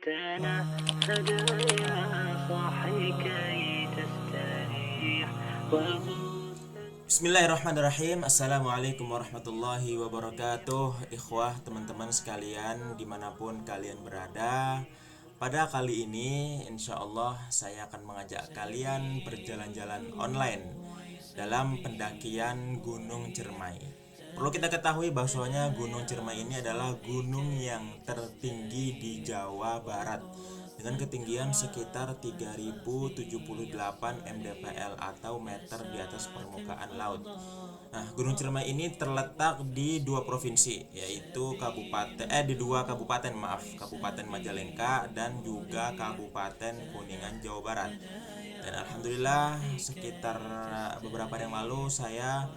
لنا هدايا صاحي كي تستريح Bismillahirrahmanirrahim. Assalamualaikum warahmatullahi wabarakatuh. Ikhwah, teman-teman sekalian dimanapun kalian berada. Pada kali ini insya Allah saya akan mengajak kalian berjalan-jalan online dalam pendakian Gunung Ciremai. Perlu kita ketahui bahwasanya Gunung Ciremai ini adalah gunung yang tertinggi di Jawa Barat dengan ketinggian sekitar 3078 mdpl atau meter di atas permukaan laut. Nah, Gunung Ciremai ini terletak di dua provinsi, yaitu Kabupaten Majalengka dan juga Kabupaten Kuningan, Jawa Barat. Dan alhamdulillah sekitar beberapa hari yang lalu saya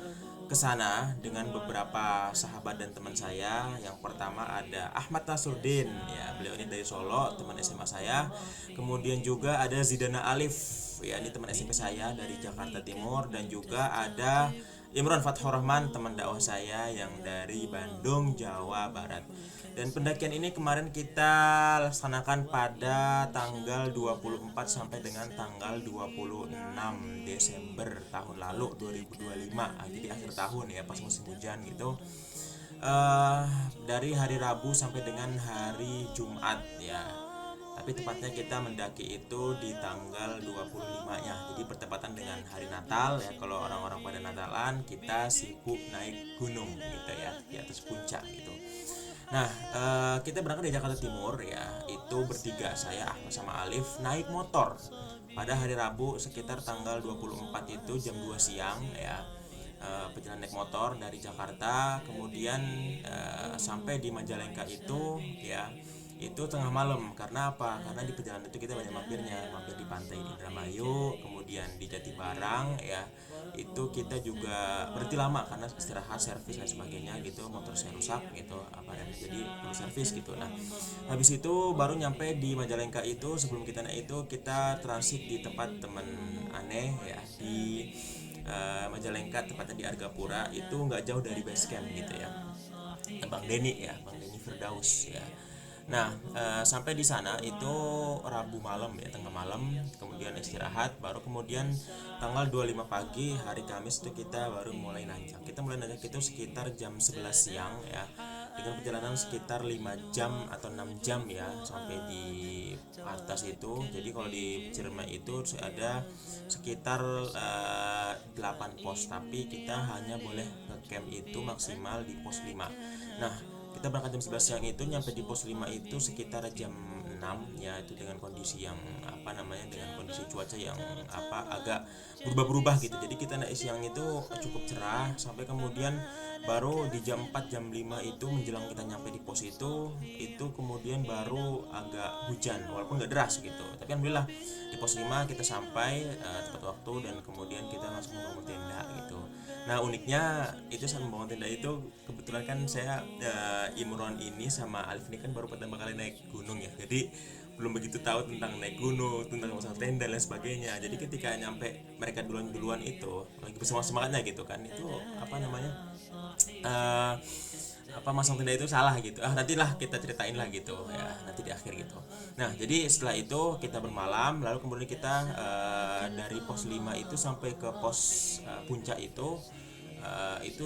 ke sana dengan beberapa sahabat dan teman saya. Yang pertama ada Ahmad Nasruddin, ya, beliau ini dari Solo, teman SMA saya. Kemudian juga ada Zidana Alif, ya, ini teman SMP saya dari Jakarta Timur. Dan juga ada Imron Fathur Rahman, teman dakwah saya yang dari Bandung, Jawa Barat. Dan pendakian ini kemarin kita laksanakan pada tanggal 24 sampai dengan tanggal 26 Desember tahun lalu 2025. Jadi akhir tahun ya, pas musim hujan gitu. Dari hari Rabu sampai dengan hari Jumat ya. Tapi tepatnya kita mendaki itu di tanggal 25-nya. Jadi bertepatan dengan hari Natal ya. Kalau orang-orang pada Natalan, kita sibuk naik gunung gitu ya, di atas puncak gitu. Nah, kita berangkat dari Jakarta Timur ya, itu bertiga, saya, Ahmad sama Alif, naik motor pada hari Rabu sekitar tanggal 24 itu jam 2 siang ya. Perjalanan naik motor dari Jakarta, kemudian sampai di Majalengka itu ya, itu tengah malam. Karena apa? Karena di perjalanan itu kita banyak mampir di pantai di Indramayu, kemudian di Jatibarang ya. Itu kita juga berhenti lama karena istirahat, servis dan sebagainya gitu. Motor saya rusak gitu, apa, dan jadi perlu servis gitu. Nah, habis itu baru nyampe di Majalengka itu. Sebelum kita naik itu kita transit di tempat teman aneh ya, di Majalengka, tepatnya di Argapura. Itu nggak jauh dari base camp gitu ya, Bang Deni ya, Bang Deni Firdaus ya. Nah, sampai di sana itu Rabu malam ya, tengah malam, kemudian istirahat, baru kemudian tanggal 25 pagi hari Kamis itu kita baru mulai nanjak. Kita mulai nanjak itu sekitar jam 11 siang ya, dengan perjalanan sekitar 5 jam atau 6 jam ya sampai di atas itu. Jadi kalau di Ciremai itu ada sekitar 8 pos, tapi kita hanya boleh ngecamp itu maksimal di pos 5. Nah, kita berangkat jam 11 siang itu, nyampe di pos 5 itu sekitar jam 6 ya, itu dengan kondisi yang apa namanya, dengan kondisi cuaca yang agak berubah-berubah gitu. Jadi kita naik siang itu cukup cerah, sampai kemudian baru di jam 4 jam 5 itu menjelang kita nyampe di pos itu kemudian baru agak hujan, walaupun nggak deras gitu. Tapi alhamdulillah di pos 5 kita sampai tepat waktu, dan kemudian kita langsung membangun tenda gitu. Nah, uniknya itu saat membangun tenda itu kebetulan kan saya, Imron ini sama Alif ini kan baru pertama kali naik gunung ya. Jadi belum begitu tahu tentang naik gunung, tentang masalah tenda dan sebagainya. Jadi ketika nyampe mereka duluan itu lagi bersemangat-semangatnya gitu kan. Itu apa namanya? eh masang tenda itu salah gitu. Nantilah kita ceritain lah gitu ya, nanti di akhir gitu. Nah, jadi setelah itu kita bermalam, lalu kemudian kita dari pos 5 itu sampai ke pos puncak itu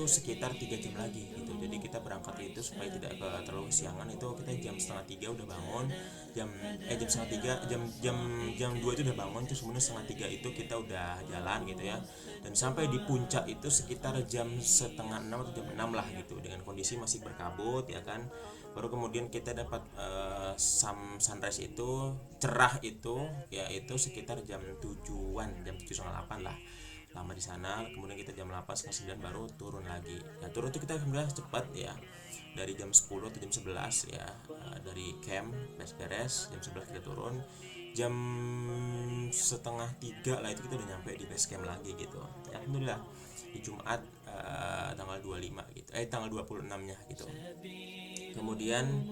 sekitar 3 jam lagi gitu. Jadi kita berangkat itu supaya tidak terlalu kesiangan, itu kita jam setengah 3 udah bangun. Jam setengah 3, jam 2 itu udah bangun, terus kemudian setengah 3 itu kita udah jalan gitu ya. Dan sampai di puncak itu sekitar jam setengah 6 atau jam 6 lah gitu, dengan kondisi masih berkabut ya kan. Baru kemudian kita dapat sunrise itu cerah itu ya, itu sekitar jam 7-an, jam 7 setengah 8 lah, lama di sana. Kemudian kita jam 8 setengah 9 baru turun lagi. Nah, turun itu kita alhamdulillah cepat ya, dari jam 10 atau jam 11 ya, dari camp beres-beres jam 11 kita turun. Jam setengah 3 lah itu kita udah nyampe di base camp lagi gitu ya, alhamdulillah di Jumat tanggal 25 gitu, tanggal 26 nya gitu. Kemudian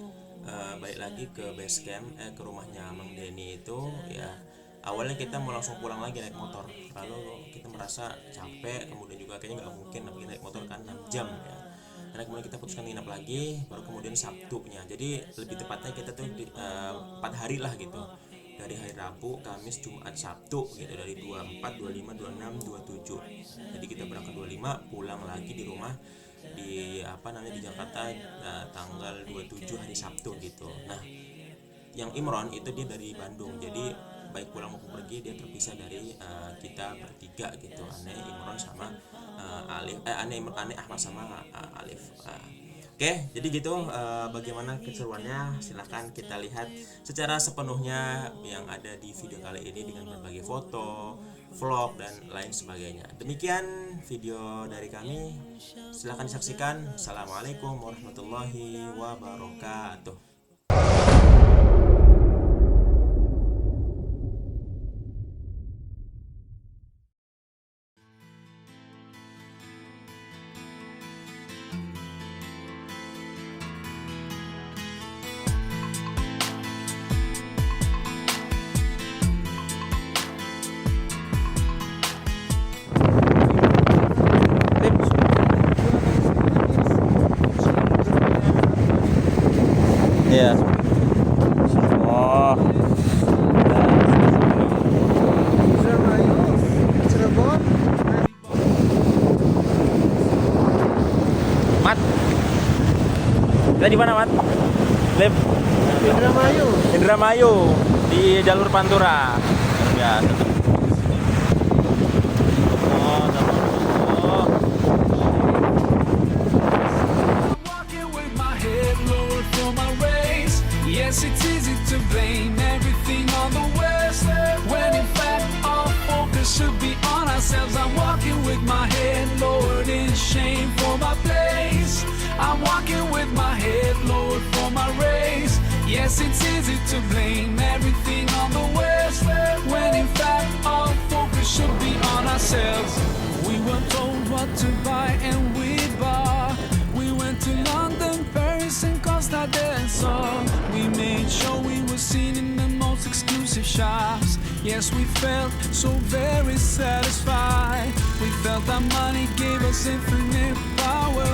balik lagi ke base camp, ke rumahnya Mang Denny itu ya. Awalnya kita mau langsung pulang lagi naik motor, lalu kita merasa capek, kemudian juga kayaknya nggak mungkin lagi naik motor kan 6 jam ya. karena kemudian kita putuskan nginap lagi, baru kemudian Sabtunya. Jadi lebih tepatnya kita tuh 4 hari lah gitu, dari hari Rabu, Kamis, Jumat, Sabtu gitu, dari 24, 25, 26, 27. Jadi kita berangkat 25, pulang lagi di rumah di di Jakarta tanggal 27 hari Sabtu gitu. Nah, yang Imron itu dia dari Bandung, jadi baik pulang maupun pergi dia terpisah dari kita bertiga gitu, Ane, Imron sama Alif, Ane Ahmad sama Alif. Oke, jadi gitu bagaimana keseruannya, silahkan kita lihat secara sepenuhnya yang ada di video kali ini dengan berbagai foto, vlog, dan lain sebagainya. Demikian video dari kami, silahkan disaksikan. Assalamualaikum warahmatullahi wabarakatuh. Iya. Oh. Mat. Kita di mana, Mat? Lip. Indramayu. Indramayu di jalur Pantura. Luar biasa. Yes, it's easy to blame everything on the West, when in fact our focus should be on ourselves. I'm walking with my head lowered in shame for my place. I'm walking with my head lowered for my race. Yes, it's easy to blame everything on the West, when in fact our focus should be on ourselves. We were told what to buy and we'd buy. We went to London, Paris and Costa del Sol. We made sure we were seen in the most exclusive shops. Yes, we felt so very satisfied. We felt that money gave us infinite power.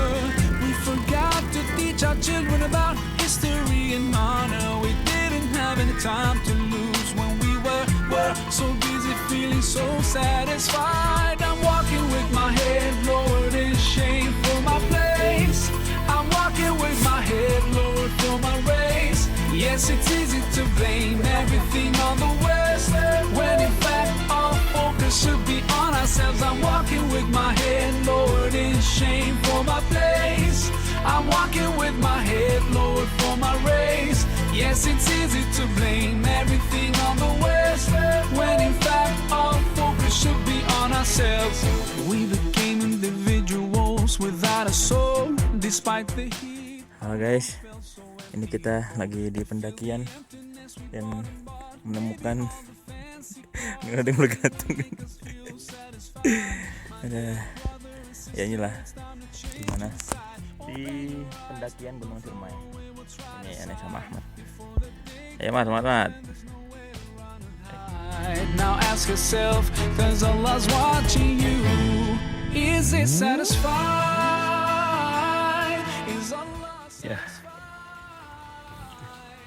We forgot to teach our children about history and honor. We didn't have any time to lose when we were so busy feeling so satisfied. I'm walking with my head lowered in shame for my place. I'm walking with my head lowered for my race. Yes, it's easy to blame everything on the West, when in fact our focus should be on ourselves. I'm walking with my head lowered in shame for my place. I'm walking with my head lowered for my race. Yes, it's easy to blame everything on the West, when in fact our focus should be on ourselves. We became individuals without a soul, despite the heat. Halo guys, ini kita lagi di pendakian dan menemukan nggak ada yang bergantung. Ada ya inilah di mana di pendakian Gunung Ciremai. Ini Ane sama Ahmad. Ayo Mat. Now ask yourself, cause Allah's watching you. Is it satisfied? Is Allah satisfied?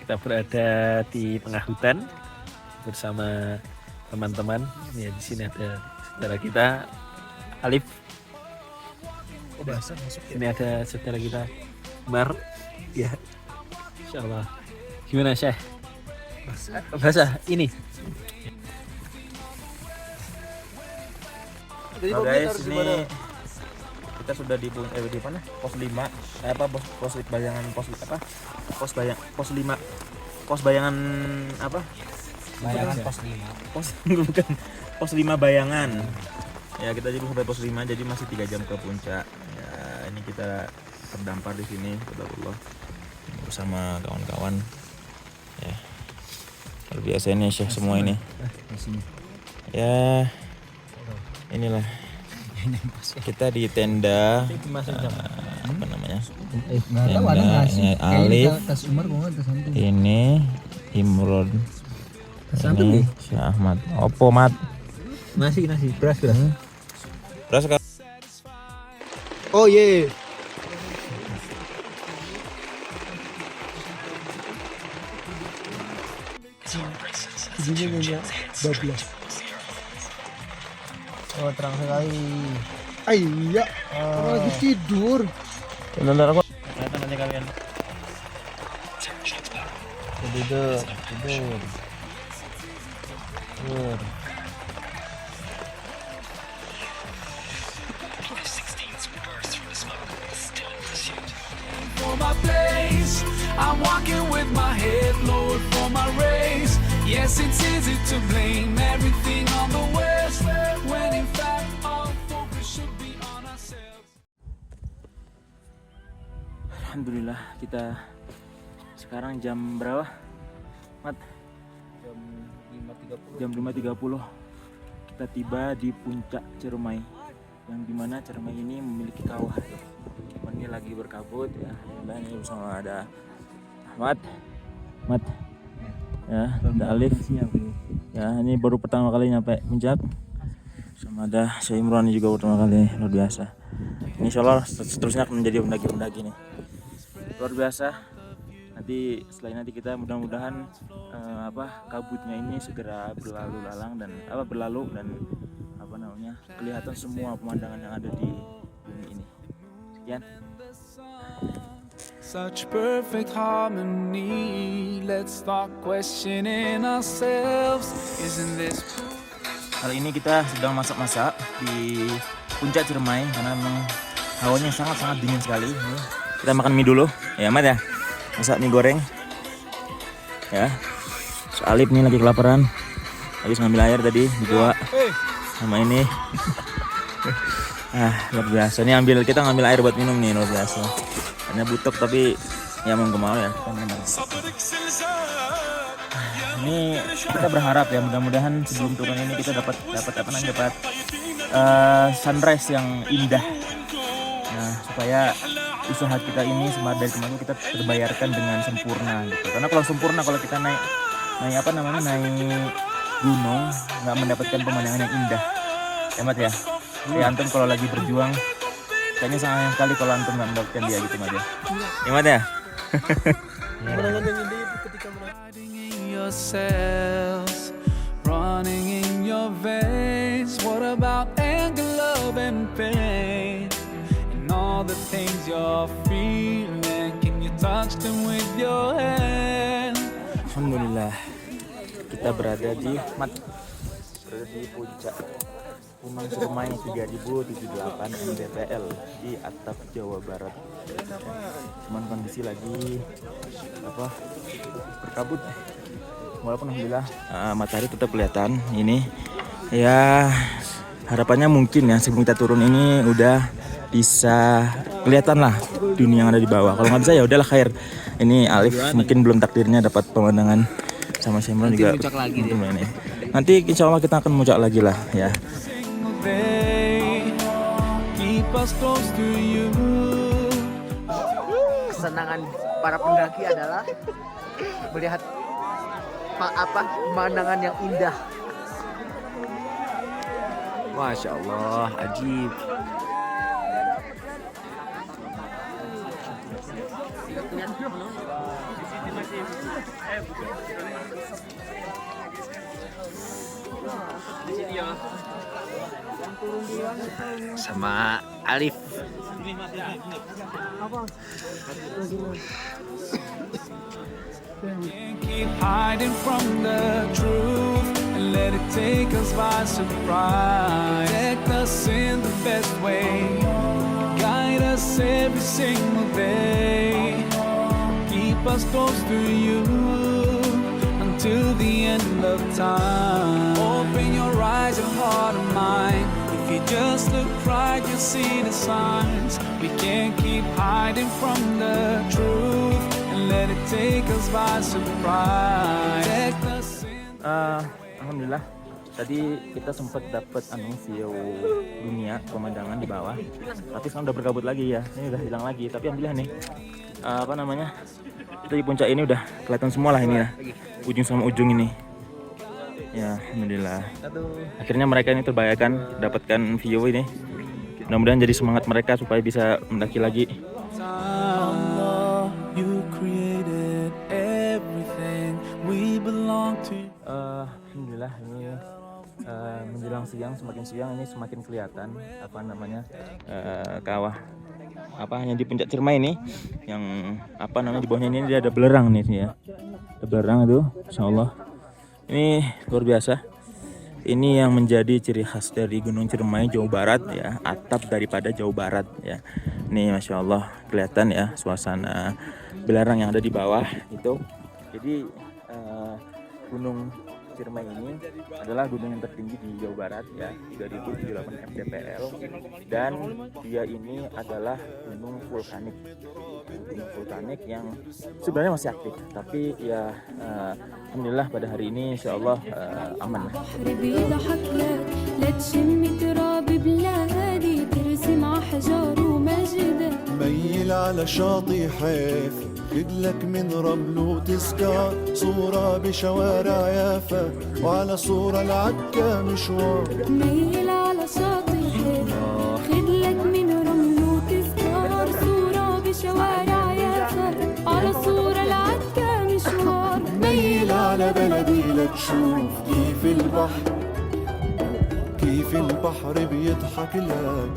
Kita berada di tengah hutan bersama teman-teman. Ya, di sini ada saudara kita Alif. Oh, bahasa masuk ya. Ini ada saudara kita Mar. Ya. Insyaallah. Gimana, Syekh? Bahasa ini. Oh guys, ini kita sudah di mana? Pos 5. Pos bayangan apa? Bayangan pos 5. Bukan. Pos 5 bayangan. Ya, kita jadi sampai pos 5, jadi masih 3 jam ke puncak. Ya, ini kita terdampar di sini, Allah, bersama kawan-kawan. Ya. Luar biasa ini Syekh semua ini. Ya. Inilah kita di tenda apa namanya, tenda ini Alif, ini Imron, ini Syekh Ahmad. Opo Mat? Nasi beras. Beras kan? Oh iya. Izinnya nyonya bablas. Oh, terang sekali. Iya, lagi tidur. Benar aku. Kelihatan aja kalian. Tidur. For my place, I'm walking with my head lowered for my race. Yes, it's easy to blame everything on the West, when in fact our focus should be on ourselves. Alhamdulillah, kita sekarang jam berapa? Mat? Jam 5.30. Kita tiba di puncak Ciremai, yang dimana Ciremai ini memiliki kawah. Ini lagi berkabut ya. Dan ini bersama ada Ahmad, ya, ada Alif. Ya, ini baru pertama kali nyampe puncak. Sama ada Syekh Imran juga pertama kali, luar biasa. Ini insyaallah seterusnya akan menjadi pendaki-pendaki nih. Luar biasa. Nanti selain nanti kita mudah-mudahan kabutnya ini segera berlalu dan kelihatan semua pemandangan yang ada di bumi ini. Sekian. Such perfect harmony. Let's start questioning ourselves. Isn't this? Kali ini kita sedang masak-masak di puncak Ciremai karena memang hawanya sangat-sangat dingin sekali. Kita makan mie dulu, ya Mat ya. Masak mie goreng. Ya. Alif nih lagi kelaparan. Habis ngambil air tadi di gua. Sama ini. Luar biasa. Ini kita ngambil air buat minum nih, luar biasa. Hanya butek tapi ya mau nggak mau ya kita minum. Ini kita berharap ya mudah-mudahan sebelum turun ini kita dapat sunrise yang indah. Nah, supaya usaha kita ini dari kemarin kita terbayarkan dengan sempurna gitu. Karena kalau sempurna, kalau kita naik gunung nggak mendapatkan pemandangan yang indah. Hemat ya. Ya antum kalau lagi berjuang kayaknya sayang sekali kalau antum nggak mendapatkan dia gitu Mat ya. Hemat ya. Pemandangan yang indah itu ketika Hiding in yourselves, running in your veins. What about anger, love, and pain? And all the things you're feeling, can you touch them with your hand? Alhamdulillah kita berada di puncak Gunung Ciremai 3078 mdpl di Atap, Jawa Barat. Cuman kondisi lagi berkabut. Walaupun alhamdulillah matahari tetap kelihatan. Ini ya harapannya mungkin ya sebelum kita turun ini udah bisa kelihatan lah dunia yang ada di bawah. Kalau nggak bisa ya udahlah khair. Ini Alif mungkin belum takdirnya dapat pemandangan, sama Simran juga. Lagi ini. Nanti insya Allah kita akan muncak lagi lah ya. kesenangan para pendaki adalah melihat pemandangan yang indah. Masya Allah, ajib. Sama Alif. Can't keep hiding from the truth and let it take us by surprise. Protect us in the best way, guide us every single day, keep us close to you until the end of time. Open your eyes and heart and mind. If you just look right, you'll see the signs. We can't keep hiding from the truth and let it take us by surprise. Protect us in Alhamdulillah tadi kita sempat dapat view dunia pemandangan di bawah, tapi sekarang udah berkabut lagi ya, ini udah hilang lagi. Tapi alhamdulillah nih kita di puncak ini udah kelihatan semua lah ini ya, ujung sama ujung ini ya. Alhamdulillah akhirnya mereka ini terbayarkan dapatkan view ini, mudah-mudahan jadi semangat mereka supaya bisa mendaki lagi. Allah, you created everything. We belong mentir. Alhamdulillah ini menjelang siang, semakin siang ini semakin kelihatan apa namanya kawah apa yang di puncak Ciremai ini yang apa namanya di bawahnya ini dia ada belerang nih ya, ada belerang itu, insya Allah ini luar biasa. Ini yang menjadi ciri khas dari Gunung Ciremai Jawa Barat ya, atap daripada Jawa Barat ya. Nih masya Allah kelihatan ya suasana belerang yang ada di bawah itu. Jadi Gunung Ciremai ini adalah gunung yang tertinggi di Jawa Barat ya, 3078 mdpl, dan dia ini adalah gunung vulkanik. Gunung vulkanik yang sebenarnya masih aktif, tapi ya alhamdulillah pada hari ini insya Allah aman. ميل على شاطئ حيف خدلك من رمل وتذكار صورة بشوارع يافا وعلى صورة العكا مشوار ميل على شاطئ حيف خدلك من رمل وتذكار صورة بشوارع يافا على صورة العكا مشوار ميل على بلدي لتشوف كيف البحر بيضحك لك.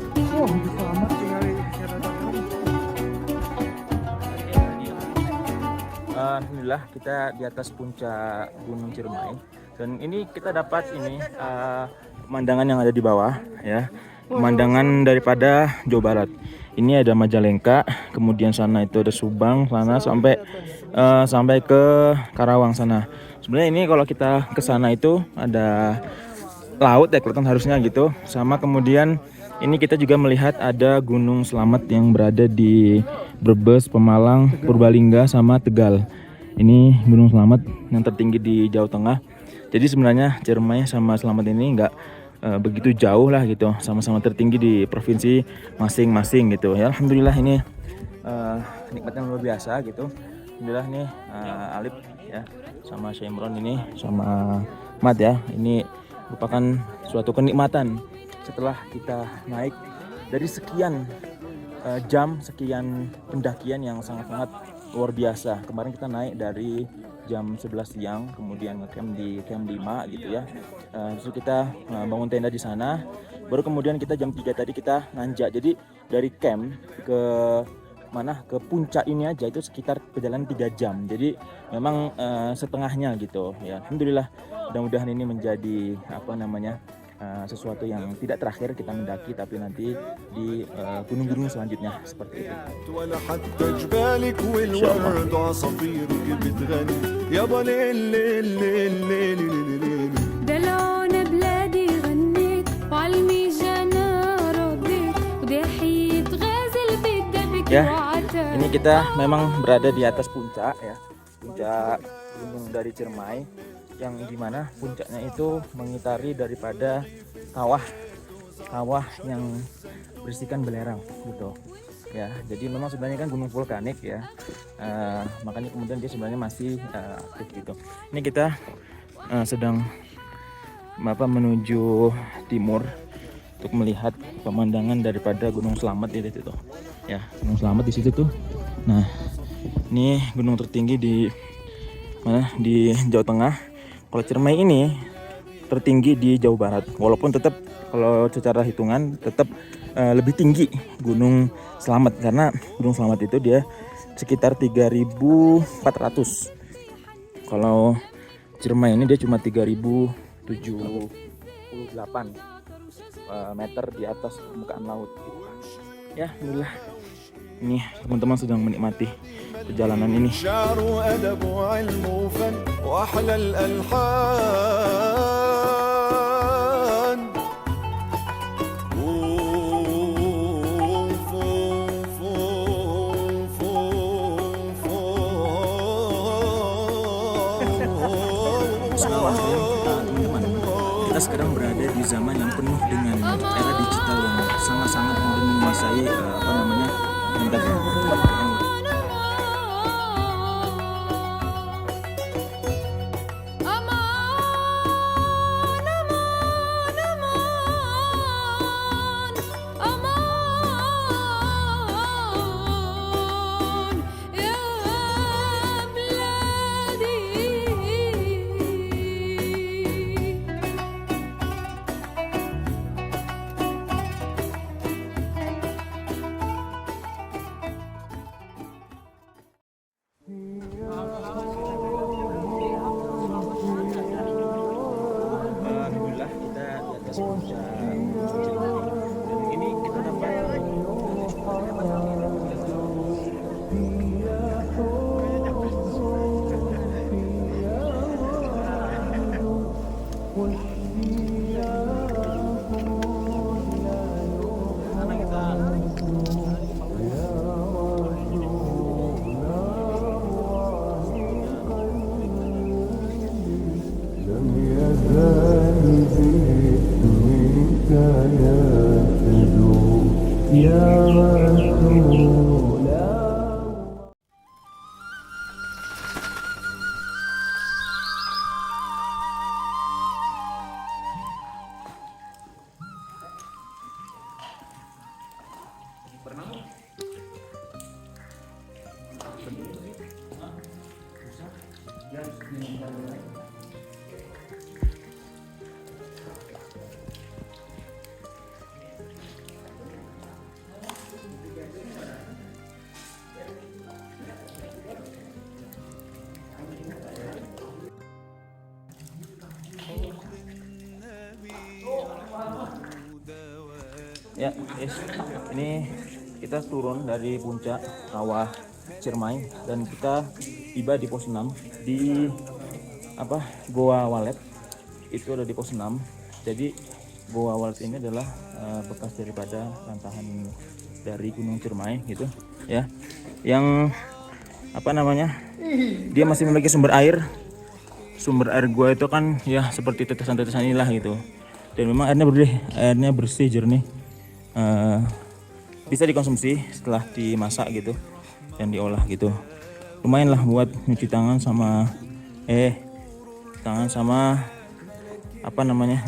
Alhamdulillah kita di atas puncak Gunung Ciremai dan ini kita dapat ini pemandangan yang ada di bawah ya, pemandangan daripada Jawa Barat. Ini ada Majalengka, kemudian sana itu ada Subang sana sampai ke Karawang sana. Sebenarnya ini kalau kita ke sana itu ada laut ya, kelihatan harusnya gitu. Sama kemudian ini kita juga melihat ada Gunung Slamet yang berada di Brebes, Pemalang, Purbalingga sama Tegal. Ini Gunung Slamet yang tertinggi di Jawa Tengah. Jadi sebenarnya Ciremai sama Slamet ini nggak begitu jauh lah gitu, sama-sama tertinggi di provinsi masing-masing gitu ya. Alhamdulillah ini nikmatnya luar biasa gitu. Alhamdulillah nih Alip ya sama Syekh Imron ini sama Mat ya, ini merupakan suatu kenikmatan setelah kita naik dari sekian jam, sekian pendakian yang sangat-sangat luar biasa. Kemarin kita naik dari jam 11 siang, kemudian ngecamp di camp 5 gitu ya. Terus kita bangun tenda di sana, baru kemudian kita jam 3 tadi kita nanjak. Jadi dari camp ke mana ke puncak ini aja itu sekitar perjalanan 3 jam. Jadi memang setengahnya gitu ya. Alhamdulillah, mudah-mudahan ini menjadi apa namanya sesuatu yang tidak terakhir kita mendaki, tapi nanti di gunung-gunung selanjutnya seperti itu. ولا حتى جبالك والورد وعصافيرك بتغني يابا ليل ليل ليل ليل ليل دلعونا بلادي غنيت وعالميجانا رديت وضحية غازل بالدبك Ya, وعتاب. ini kita memang berada di atas puncak ya, puncak gunung dari Ciremai, yang dimana puncaknya itu mengitari daripada kawah yang berisikan belerang gitu ya. Jadi memang sebenarnya kan gunung vulkanik ya, makanya kemudian dia sebenarnya masih aktif gitu. Ini kita sedang menuju timur untuk melihat pemandangan daripada Gunung Slamet itu ya, Gunung Slamet di situ tuh. Nah ini gunung tertinggi di mana, di Jawa Tengah. Kalau Ciremai ini tertinggi di Jawa Barat, walaupun tetap kalau secara hitungan tetap lebih tinggi Gunung Slamet, karena Gunung Slamet itu dia sekitar 3.400. Kalau Ciremai ini dia cuma 3.078 meter di atas permukaan laut. Ya, alhamdulillah. Ini teman-teman sedang menikmati perjalanan ini. شعر وأدب وعلم وفن وأحلى الألحان Kita sekarang berada di zaman yang penuh dengan era digital yang sangat-sangat menguasai apa namanya internet. hidup ya Rasulullah. Ya, guys, ini kita turun dari puncak kawah Ciremai dan kita tiba di pos 6 di Goa Walet. Itu ada di pos 6. Jadi Goa Walet ini adalah bekas daripada rantahan dari Gunung Ciremai gitu ya. Yang dia masih memiliki sumber air. Sumber air gua itu kan ya seperti tetesan-tetesan inilah gitu. Dan memang airnya bersih, jernih. Bisa dikonsumsi setelah dimasak gitu dan diolah gitu. Lumayan lah buat nyuci tangan sama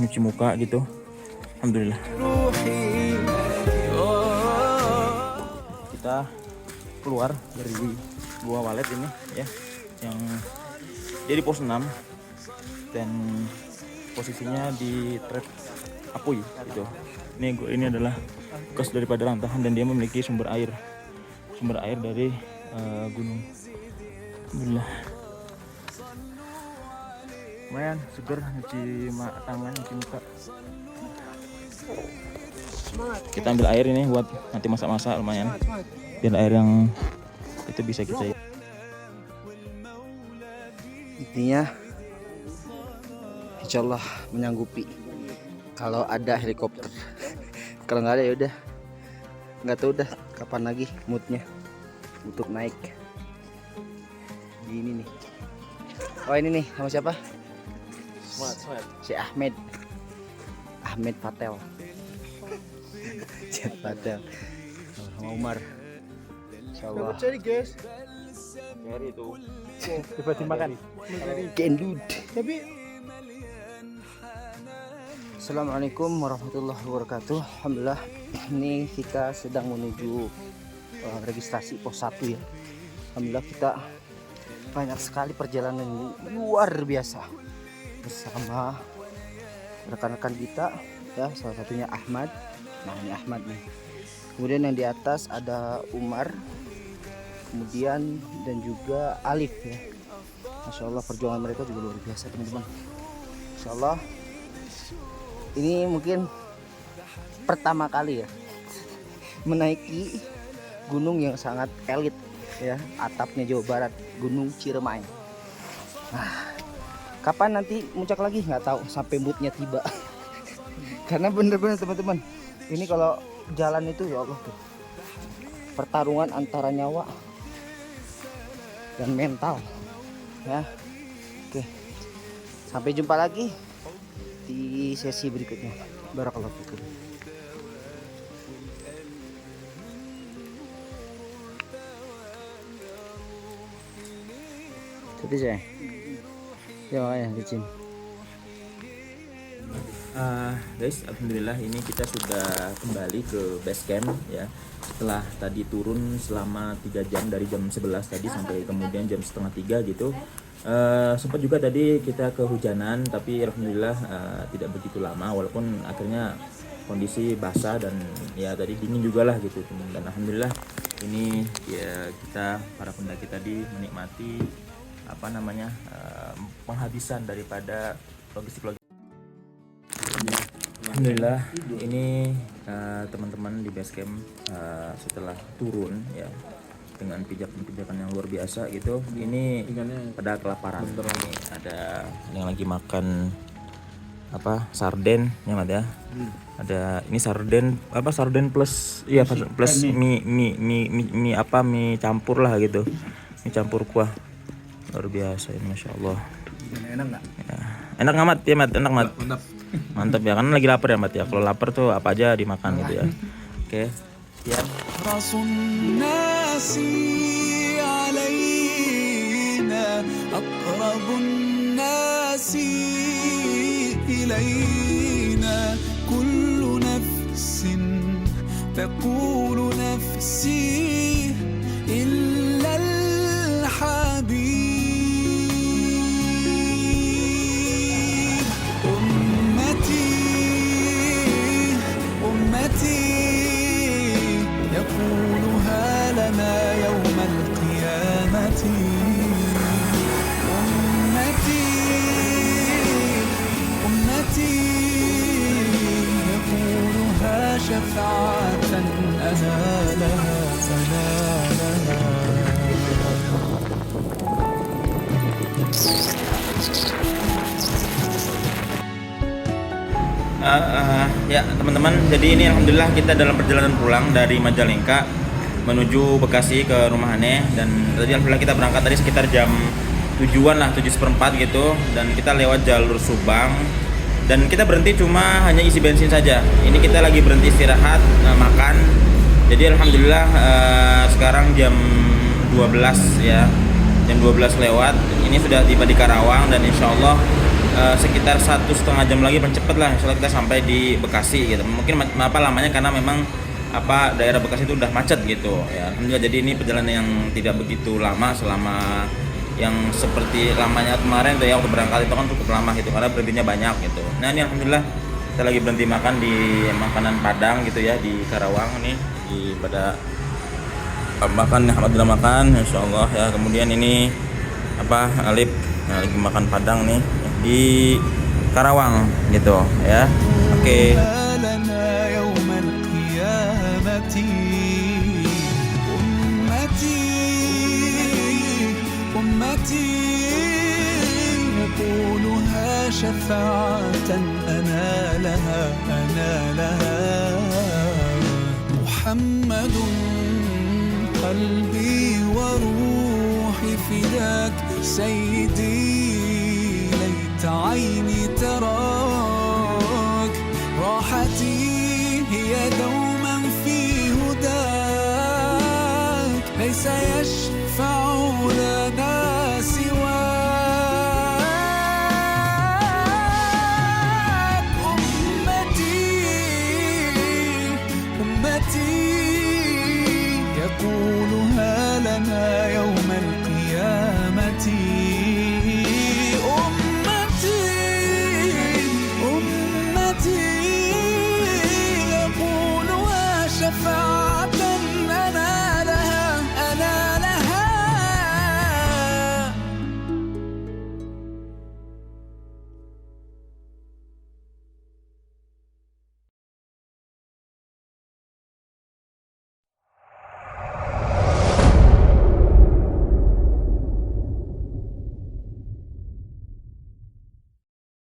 nyuci muka gitu. Alhamdulillah. Kita keluar dari Goa Walet ini ya, yang jadi pos 6 dan posisinya di trek Apuy gitu. Ini adalah bekas daripada rantahan dan dia memiliki sumber air dari gunung. Alhamdulillah. Lumayan seger nyuci tangan, nyuci muka. Kita ambil air ini buat nanti masak-masak, lumayan. Biar air yang itu bisa kita. Intinya insyaallah menyanggupi kalau ada helikopter. Kalau nggak ada ya udah, nggak tahu udah kapan lagi moodnya untuk naik. Gini nih. Oh ini nih sama siapa? Si Ahmed Patel. Chat Patel sama Umar. Insyaallah. Cari itu. Tiba-tiba makan. Gendut. Assalamualaikum warahmatullahi wabarakatuh. Alhamdulillah, ini kita sedang menuju registrasi pos 1 ya. Alhamdulillah kita banyak sekali perjalanan ini luar biasa bersama rekan-rekan kita ya, salah satunya Ahmad. Nah ini Ahmad nih. Kemudian yang di atas ada Umar, kemudian dan juga Alif ya. Masya Allah perjuangan mereka juga luar biasa teman-teman. Insya Allah ini mungkin pertama kali ya menaiki gunung yang sangat elit ya, atapnya Jawa Barat, Gunung Ciremai. Nah, kapan nanti muncak lagi nggak tahu, sampai moodnya tiba. Karena bener-bener teman-teman, ini kalau jalan itu ya Allah tuh pertarungan antara nyawa dan mental ya. Oke, sampai jumpa lagi di sesi berikutnya. Barakallahu fikum. Tapi saya ya makanya licin. Guys, alhamdulillah ini kita sudah kembali ke base camp ya. Setelah tadi turun selama 3 jam dari jam 11 tadi sampai kemudian jam setengah 3 gitu. Sempat juga tadi kita kehujanan, tapi alhamdulillah tidak begitu lama, walaupun akhirnya kondisi basah dan ya tadi dingin juga lah gitu. Dan alhamdulillah ini ya kita para pendaki tadi menikmati penghabisan daripada logistik. Alhamdulillah ini teman-teman di base camp setelah turun ya dengan pijakan-pijakan yang luar biasa gitu. Ini pada kelaparan. Ini ada yang lagi makan sarden yang ada. Ada ini sarden plus plus mie campur lah gitu. Mie campur kuah. Luar biasa ini, Masya Allah. Enak nggak? Ya. Enak amat ya Mat, enak Mat. Mantap. Mantap ya, karena lagi lapar ya Mbak ya. Kalau lapar tuh apa aja dimakan gitu ya. Oke, siap. أحرص الناس علينا أقرب الناس إلينا كل نفس تقول نفسي إلا الحبيب أمتي أمتي يقولها لنا يوم القيامة أمتي أمتي يقولها شفاعة أنا لها أنا لها Ya teman-teman, jadi ini alhamdulillah kita dalam perjalanan pulang dari Majalengka menuju Bekasi ke rumah Hane. Dan tadi alhamdulillah kita berangkat tadi sekitar jam 7-an lah, 7:15 gitu. Dan kita lewat jalur Subang. Dan kita berhenti cuma hanya isi bensin saja. Ini kita lagi berhenti istirahat, makan. Jadi alhamdulillah sekarang jam 12 ya, jam 12 lewat. Ini sudah tiba di Karawang dan insya Allah sekitar 1,5 jam lagi cepet lah, insya Allah kita sampai di Bekasi gitu. Mungkin apa lamanya karena memang apa daerah Bekasi itu udah macet gitu ya. Alhamdulillah, jadi ini perjalanan yang tidak begitu lama selama yang seperti lamanya kemarin tuh ya, waktu berangkat itu kan cukup lama gitu karena berhentinya banyak gitu. Nah ini alhamdulillah kita lagi berhenti makan di makanan Padang gitu ya di Karawang nih, di pada makan alhamdulillah makan insya Allah ya. Kemudian ini apa Alip lagi makan Padang nih di Karawang gitu ya. Oke. لنا يوم القيامة أمتي أمتي يقولها شفاعة أنا لها أنا لها محمد قلبي وروحي فداك سيدي